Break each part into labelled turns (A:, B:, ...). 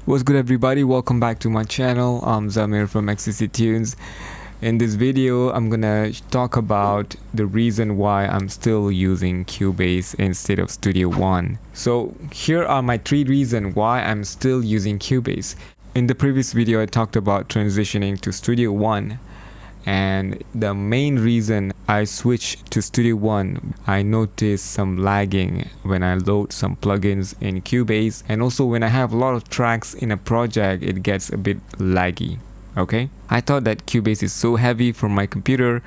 A: What's good, everybody? Welcome back to my channel. I'm Zamir from XCC Tunes. In this video, I'm gonna talk about the reason why I'm still using Cubase instead of Studio One. So here are my 3 reasons why I'm still using Cubase. In the previous video, I talked about transitioning to Studio One, and the main reason I switched to Studio One, I noticed some lagging when I load some plugins in Cubase, and also when I have a lot of tracks in a project, it gets a bit laggy. Okay, I thought that Cubase is so heavy for my computer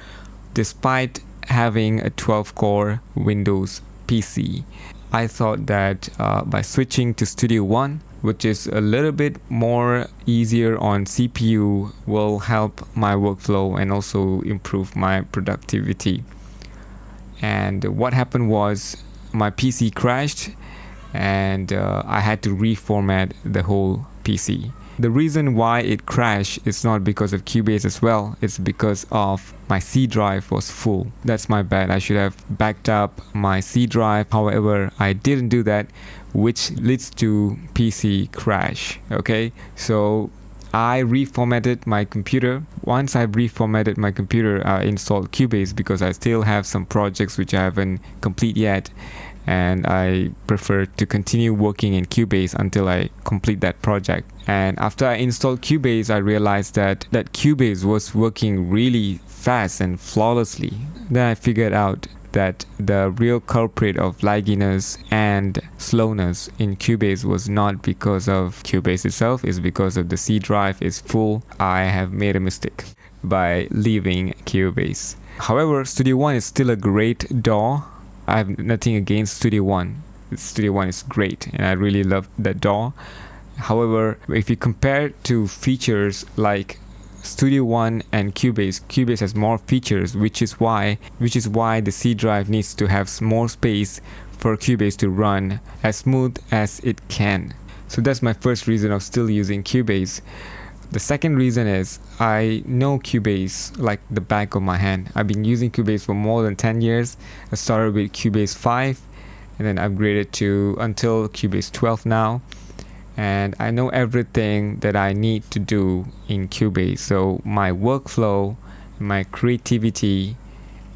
A: despite having a 12-core Windows PC. I thought that by switching to Studio One, which is a little bit more easier on CPU, will help my workflow and also improve my productivity. And what happened was my PC crashed and I had to reformat the whole PC. The reason why it crashed is not because of Cubase as well, it's because of my C drive was full. That's my bad. I should have backed up my C drive. However, I didn't do that, which leads to PC crash. Okay, so I reformatted my computer. Once I reformatted my computer, I installed Cubase because I still have some projects which I haven't complete yet, and I prefer to continue working in Cubase until I complete that project. And after I installed Cubase, I realized that Cubase was working really fast and flawlessly. Then I figured out that the real culprit of lagginess and slowness in Cubase was not because of Cubase itself, it's because of the C drive is full. I have made a mistake by leaving Cubase. However, Studio One is still a great DAW. I have nothing against Studio One. Studio One is great and I really love that DAW. However, if you compare to features like Studio One and Cubase, Cubase has more features, which is why the C drive needs to have more space for Cubase to run as smooth as it can. So that's my first reason of still using Cubase. The second reason is I know Cubase like the back of my hand. I've been using Cubase for more than 10 years. I started with Cubase 5 and then upgraded to until Cubase 12 now. And I know everything that I need to do in Cubase. So my workflow, my creativity,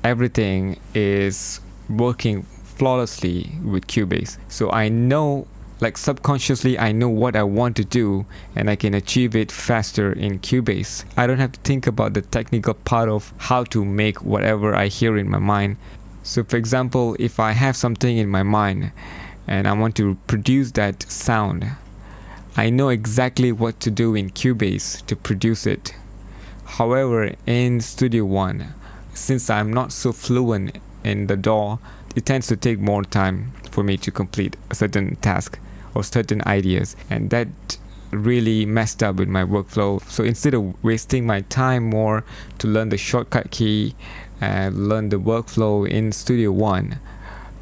A: everything is working flawlessly with Cubase. So I know, like subconsciously, I know what I want to do and I can achieve it faster in Cubase. I don't have to think about the technical part of how to make whatever I hear in my mind. So for example, if I have something in my mind and I want to produce that sound, I know exactly what to do in Cubase to produce it. However, in Studio One, since I'm not so fluent in the DAW, it tends to take more time for me to complete a certain task or certain ideas, and that really messed up with my workflow. So instead of wasting my time more to learn the shortcut key and learn the workflow in Studio One,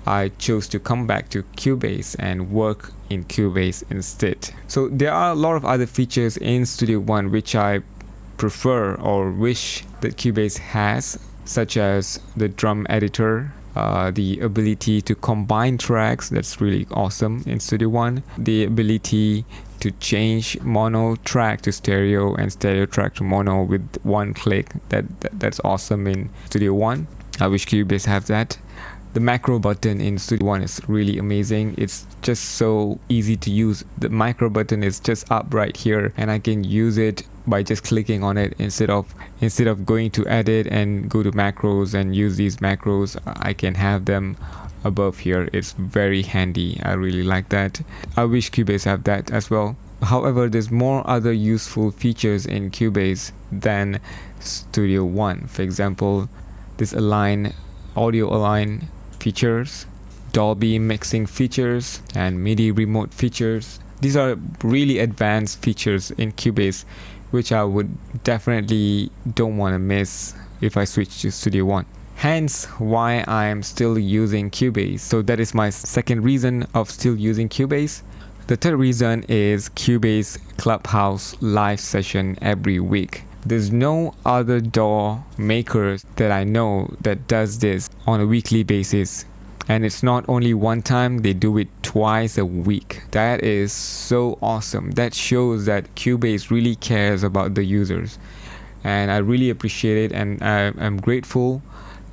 A: I chose to come back to Cubase and work in Cubase instead. So there are a lot of other features in Studio One which I prefer or wish that Cubase has, such as the drum editor, the ability to combine tracks, that's really awesome in Studio One, the ability to change mono track to stereo and stereo track to mono with one click, that's awesome in Studio One. I wish Cubase have that. The macro button in Studio One is really amazing. It's just so easy to use. The micro button is just up right here and I can use it by just clicking on it instead of going to edit and go to macros and use these macros. I can have them above here. It's very handy. I really like that. I wish Cubase have that as well. However, there's more other useful features in Cubase than Studio One. For example, this audio align features, Dolby mixing features, and MIDI remote features. These are really advanced features in Cubase which I would definitely don't want to miss if I switch to Studio One. Hence why I am still using Cubase. So that is my second reason of still using Cubase. The third reason is Cubase Clubhouse live session every week. There's no other DAW maker that I know that does this on a weekly basis. And it's not only one time, they do it twice a week. That is so awesome. That shows that Cubase really cares about the users. And I really appreciate it, and I'm grateful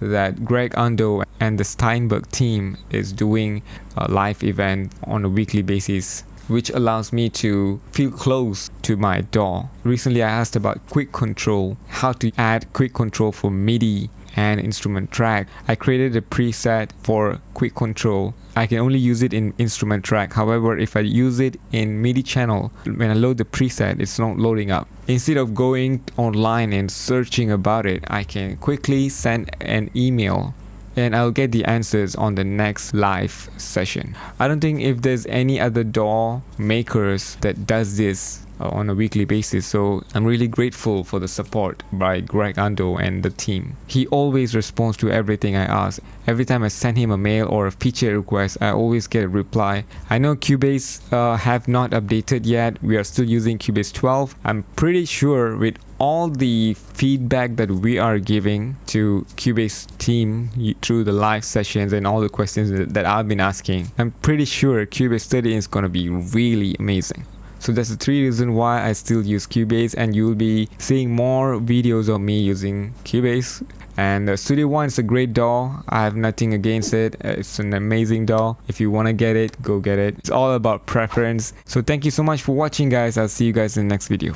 A: that Greg Undo and the Steinberg team is doing a live event on a weekly basis, which allows me to feel close to my DAW. Recently I asked about quick control, how to add quick control for MIDI and instrument track. I created a preset for quick control. I can only use it in instrument track. However, if I use it in MIDI channel, when I load the preset, it's not loading up. Instead of going online and searching about it, I can quickly send an email and I'll get the answers on the next live session. I don't think if there's any other DAW makers that does this on a weekly basis, so I'm really grateful for the support by Greg Undo and the team. He always responds to everything I ask. Every time I send him a mail or a feature request, I always get a reply. I know Cubase have not updated yet. We are still using Cubase 12. I'm pretty sure with all the feedback that we are giving to Cubase team through the live sessions and all the questions that I've been asking, I'm pretty sure Cubase 13 is gonna be really amazing. So that's the 3 reasons why I still use Cubase, and you'll be seeing more videos of me using Cubase. And Studio One is a great DAW. I have nothing against it. It's an amazing DAW. If you want to get it, go get it. It's all about preference. So thank you so much for watching, guys. I'll see you guys in the next video.